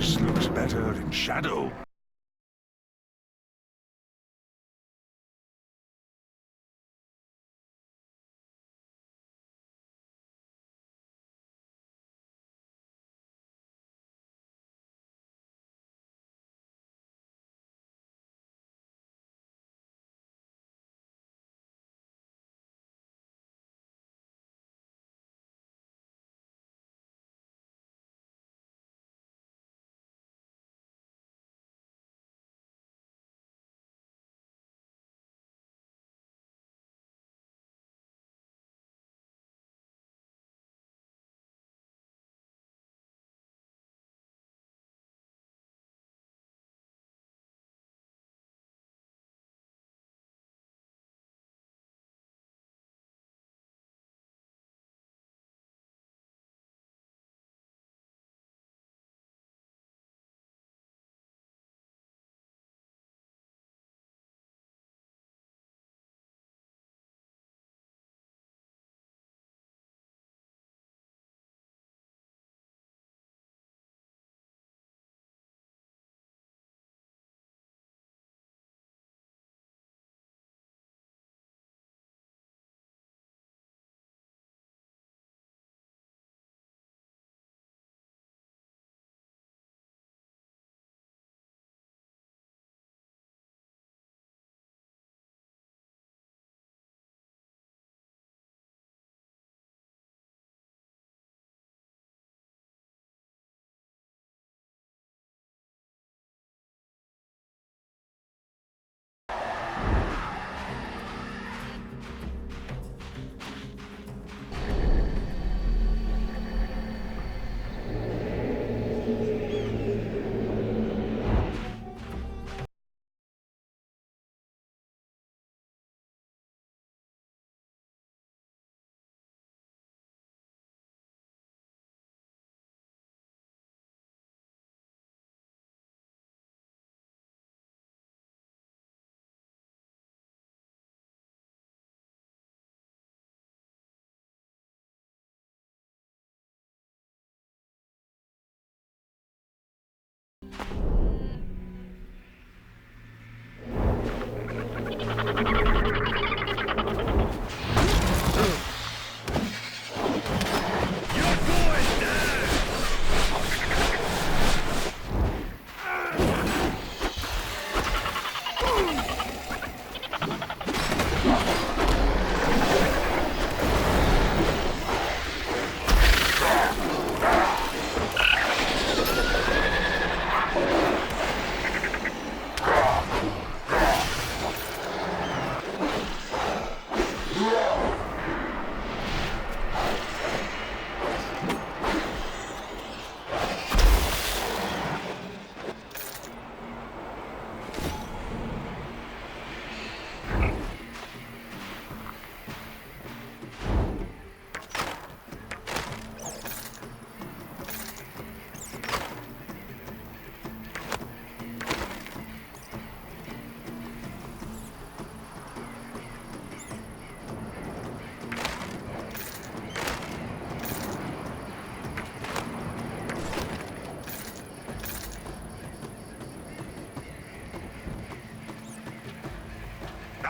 face looks better in shadow.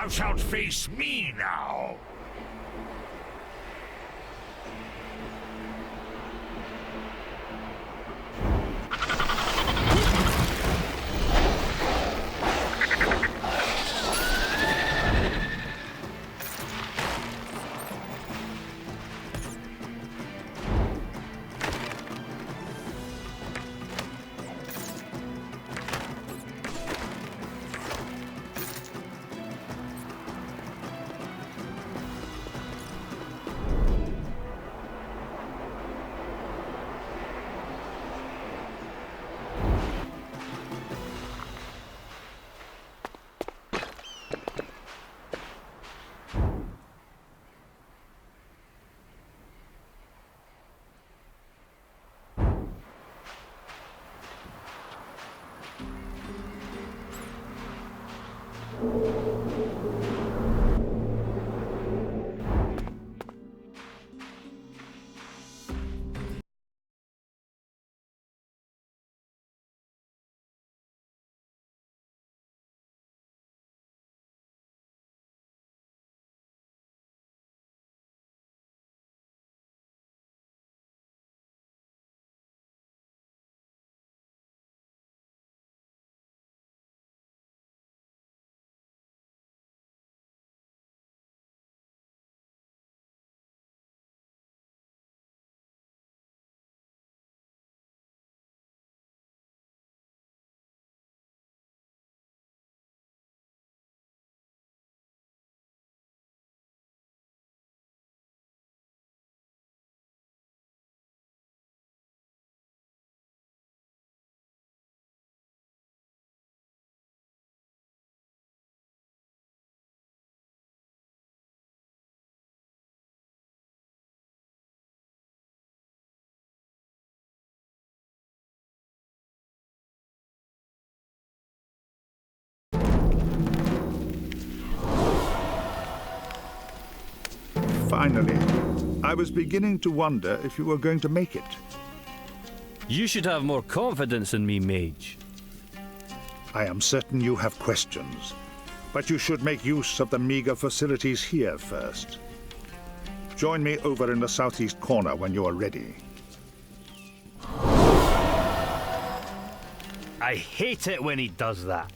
Thou shalt face me now! Finally, I was beginning to wonder if you were going to make it. You should have more confidence in me, Mage. I am certain you have questions, but you should make use of the meager facilities here first. Join me over in the southeast corner when you are ready. I hate it when he does that.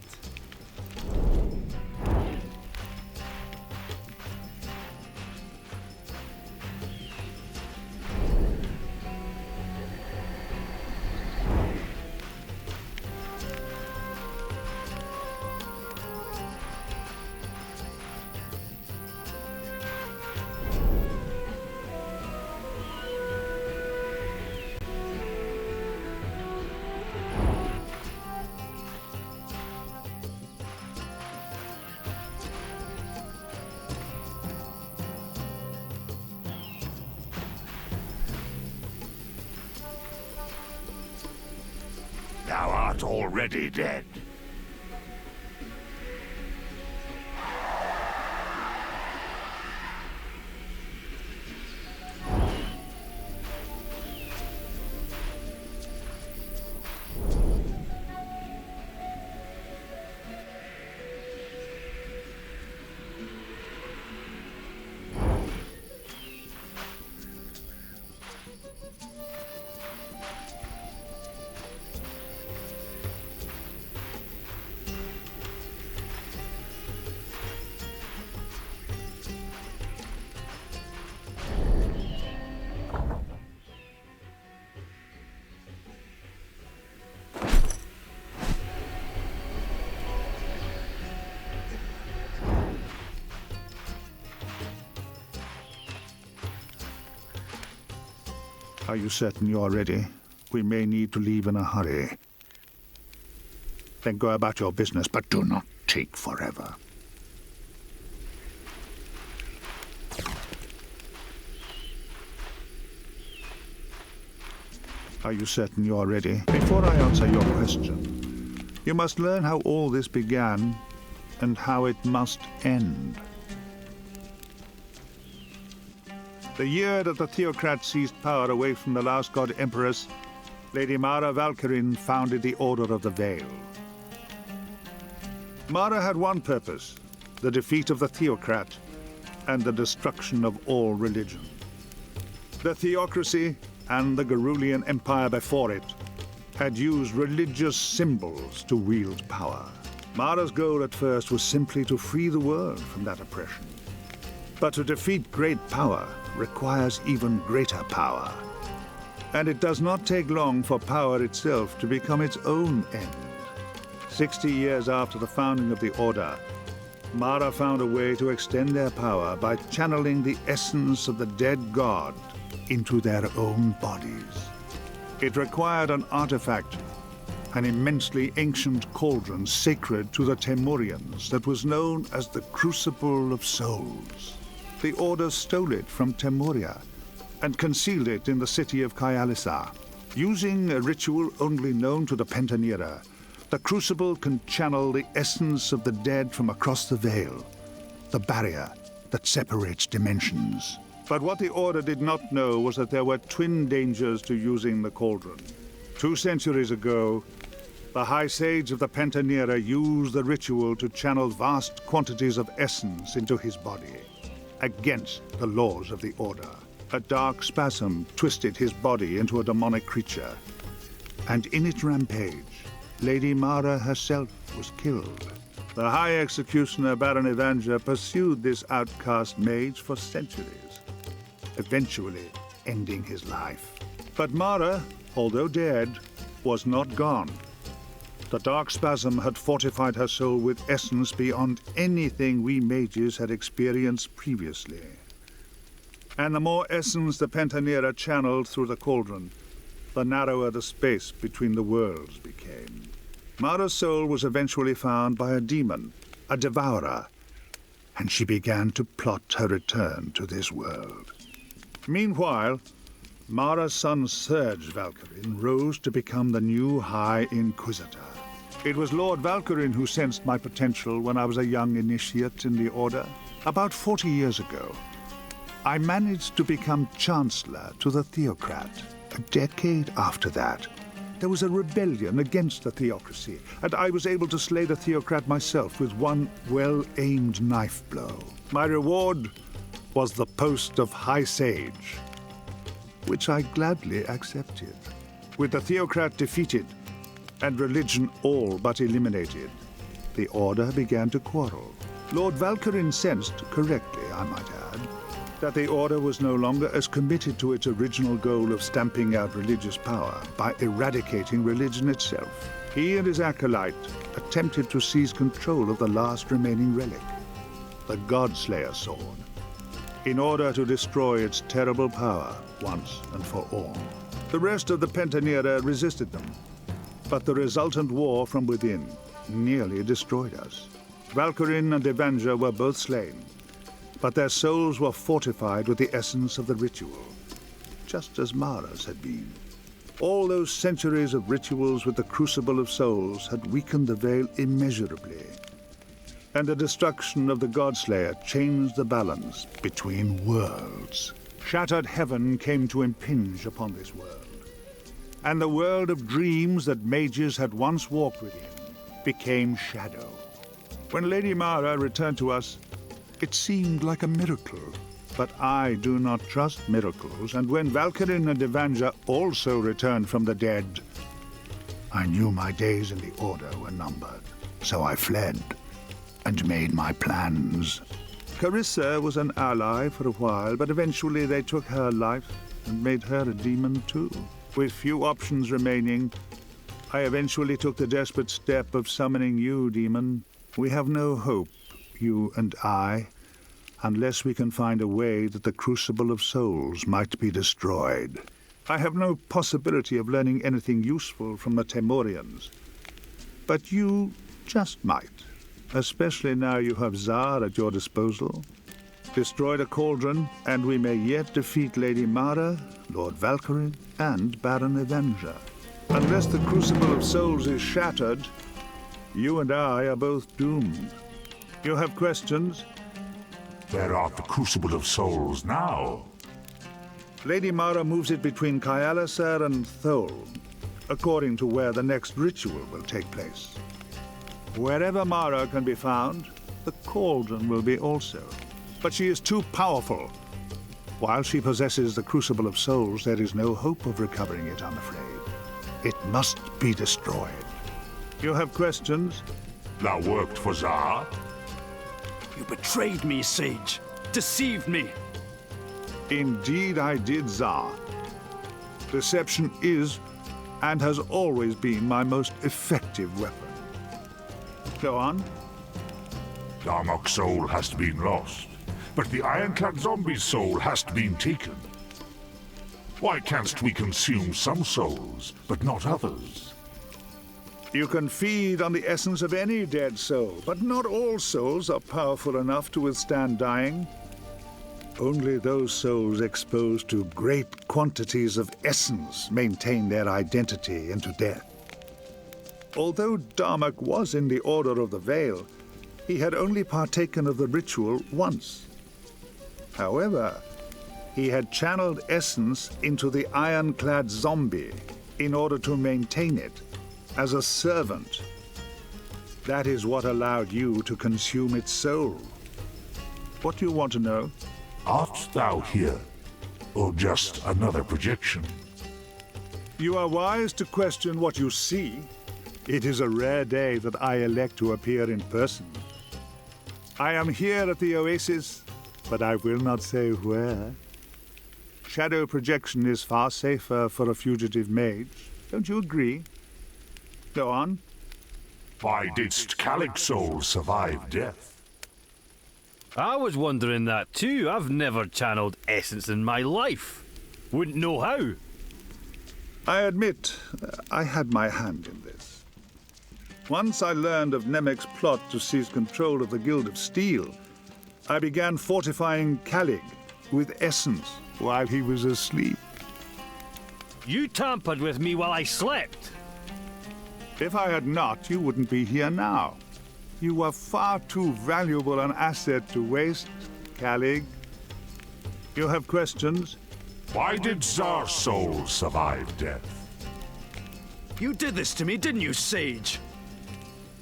Thou art already dead. Are you certain you are ready? We may need to leave in a hurry. Then go about your business, but do not take forever. Are you certain you are ready? Before I answer your question, you must learn how all this began and how it must end. The year that the Theocrats seized power away from the last god empress, Lady Mara Valkyrin founded the Order of the Veil. Mara had one purpose, the defeat of the Theocrat and the destruction of all religion. The Theocracy and the Gerulian Empire before it had used religious symbols to wield power. Mara's goal at first was simply to free the world from that oppression. But to defeat great power requires even greater power. And it does not take long for power itself to become its own end. 60 years after the founding of the Order, Mara found a way to extend their power by channeling the essence of the dead god into their own bodies. It required an artifact, an immensely ancient cauldron sacred to the Temurians that was known as the Crucible of Souls. The Order stole it from Temuria and concealed it in the city of Kyalisa. Using a ritual only known to the Pentanera, the Crucible can channel the essence of the dead from across the veil, the barrier that separates dimensions. But what the Order did not know was that there were twin dangers to using the cauldron. 2 centuries ago, the High Sage of the Pentanera used the ritual to channel vast quantities of essence into his body, against the laws of the Order. A dark spasm twisted his body into a demonic creature, and in its rampage, Lady Mara herself was killed. The High Executioner Baron Evangea pursued this outcast mage for centuries, eventually ending his life. But Mara, although dead, was not gone. The dark spasm had fortified her soul with essence beyond anything we mages had experienced previously. And the more essence the Pentanera channeled through the cauldron, the narrower the space between the worlds became. Mara's soul was eventually found by a demon, a devourer, and she began to plot her return to this world. Meanwhile, Mara's son Serge Valkyrin rose to become the new High Inquisitor. It was Lord Valkyrin who sensed my potential when I was a young initiate in the Order. About 40 years ago, I managed to become Chancellor to the Theocrat. A decade after that, there was a rebellion against the theocracy, and I was able to slay the Theocrat myself with one well-aimed knife blow. My reward was the post of High Sage, which I gladly accepted. With the Theocrat defeated and religion all but eliminated, the Order began to quarrel. Lord Valkyrin sensed, correctly I might add, that the Order was no longer as committed to its original goal of stamping out religious power by eradicating religion itself. He and his acolyte attempted to seize control of the last remaining relic, the Godslayer sword, in order to destroy its terrible power once and for all. The rest of the Pentanera resisted them, but the resultant war from within nearly destroyed us. Valkyrin and Avenger were both slain, but their souls were fortified with the essence of the ritual, just as Mara's had been. All those centuries of rituals with the Crucible of Souls had weakened the Veil immeasurably, and the destruction of the Godslayer changed the balance between worlds. Shattered heaven came to impinge upon this world, and the world of dreams that mages had once walked within became shadow. When Lady Mara returned to us, it seemed like a miracle, but I do not trust miracles, and when Valkyrin and Avenger also returned from the dead, I knew my days in the Order were numbered, so I fled and made my plans. Carissa was an ally for a while, but eventually they took her life and made her a demon too. With few options remaining, I eventually took the desperate step of summoning you, demon. We have no hope, you and I, unless we can find a way that the Crucible of Souls might be destroyed. I have no possibility of learning anything useful from the Temorians, but you just might, especially now you have Tsar at your disposal. Destroy the cauldron, and we may yet defeat Lady Mara, Lord Valkyrin, and Baron Avenger. Unless the Crucible of Souls is shattered, you and I are both doomed. You have questions? Where art the Crucible of Souls now? Lady Mara moves it between Kyalisar and Thol, according to where the next ritual will take place. Wherever Mara can be found, the cauldron will be also. But she is too powerful. While she possesses the Crucible of Souls, there is no hope of recovering it, I'm afraid. It must be destroyed. You have questions? Thou worked for Tsar? You betrayed me, Sage. Deceived me. Indeed I did, Tsar. Deception is, and has always been, my most effective weapon. Go on. Darmok's soul has been lost, but the ironclad zombie's soul has been taken. Why canst we consume some souls, but not others? You can feed on the essence of any dead soul, but not all souls are powerful enough to withstand dying. Only those souls exposed to great quantities of essence maintain their identity into death. Although Darmok was in the Order of the Veil, he had only partaken of the ritual once. However, he had channeled essence into the ironclad zombie in order to maintain it as a servant. That is what allowed you to consume its soul. What do you want to know? Art thou here, or just another projection? You are wise to question what you see. It is a rare day that I elect to appear in person. I am here at the Oasis, but I will not say where. Shadow projection is far safer for a fugitive mage. Don't you agree? Go on. Why didst Calic's soul survive death? I was wondering that too. I've never channeled essence in my life. Wouldn't know how. I admit, I had my hand in this. Once I learned of Nemec's plot to seize control of the Guild of Steel, I began fortifying Calig with essence while he was asleep. You tampered with me while I slept. If I had not, you wouldn't be here now. You were far too valuable an asset to waste, Calig. You have questions? Why did Tsar's soul survive death? You did this to me, didn't you, Sage?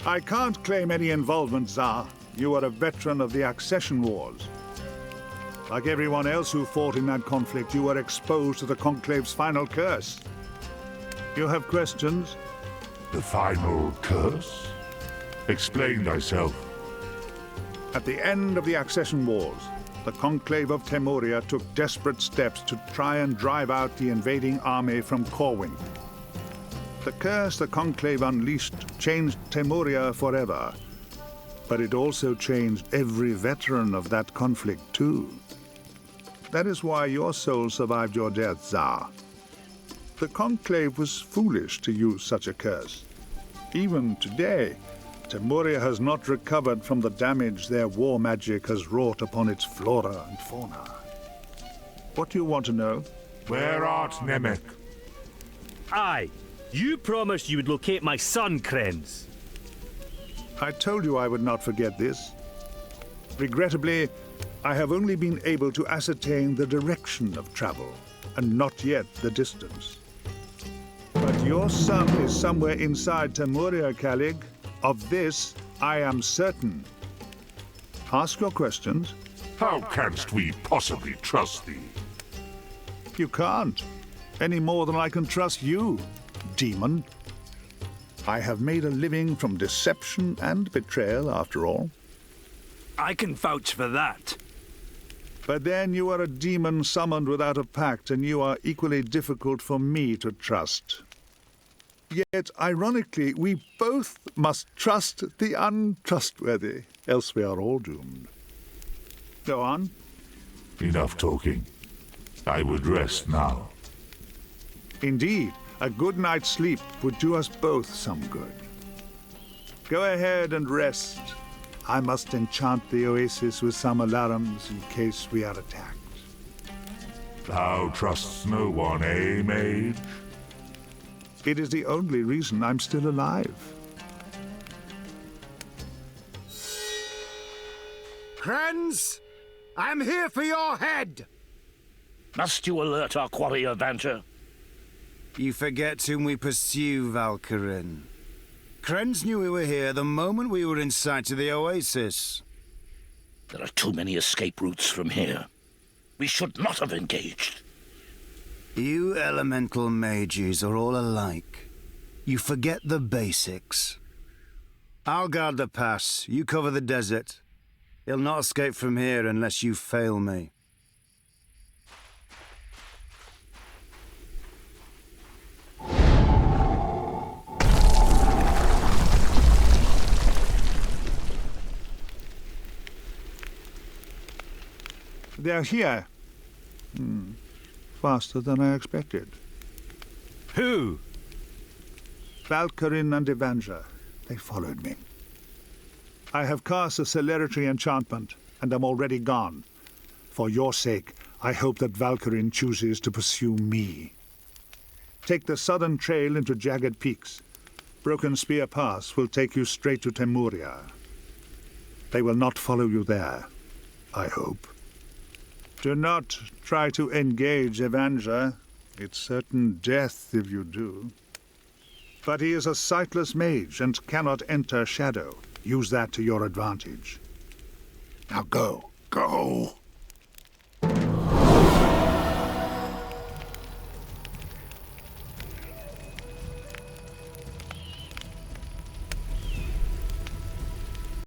I can't claim any involvement, Tsar. You are a veteran of the Accession Wars. Like everyone else who fought in that conflict, you were exposed to the Conclave's final curse. You have questions? The final curse? Explain thyself. At the end of the Accession Wars, the Conclave of Temuria took desperate steps to try and drive out the invading army from Corwin. The curse the Conclave unleashed changed Temuria forever, but it also changed every veteran of that conflict too. That is why your soul survived your death, Tsar. The Conclave was foolish to use such a curse. Even today, Temuria has not recovered from the damage their war magic has wrought upon its flora and fauna. What do you want to know? Where art Nemec? Aye, you promised you would locate my son, Krenz. I told you I would not forget this. Regrettably, I have only been able to ascertain the direction of travel, and not yet the distance. But your son is somewhere inside Temuria, Kalig. Of this, I am certain. Ask your questions. How canst we possibly trust thee? You can't, any more than I can trust you, demon. I have made a living from deception and betrayal, after all. I can vouch for that. But then you are a demon summoned without a pact, and you are equally difficult for me to trust. Yet, ironically, we both must trust the untrustworthy, else we are all doomed. Go on. Enough talking. I would rest now. Indeed, a good night's sleep would do us both some good. Go ahead and rest. I must enchant the oasis with some alarms in case we are attacked. Thou trusts no one, eh, mage? It is the only reason I'm still alive. Krenz, I'm here for your head! Must you alert our quarry avenger? You forget whom we pursue, Valkyrin. Krenz knew we were here the moment we were in sight of the oasis. There are too many escape routes from here. We should not have engaged. You elemental mages are all alike. You forget the basics. I'll guard the pass. You cover the desert. He'll not escape from here unless you fail me. They're here. Faster than I expected. Who? Valkyrin and Avenger. They followed me. I have cast a celerity enchantment, and am already gone. For your sake, I hope that Valkyrin chooses to pursue me. Take the southern trail into Jagged Peaks. Broken Spear Pass will take you straight to Temuria. They will not follow you there, I hope. Do not try to engage Avenger. It's certain death if you do. But he is a sightless mage and cannot enter shadow. Use that to your advantage. Now go. Go!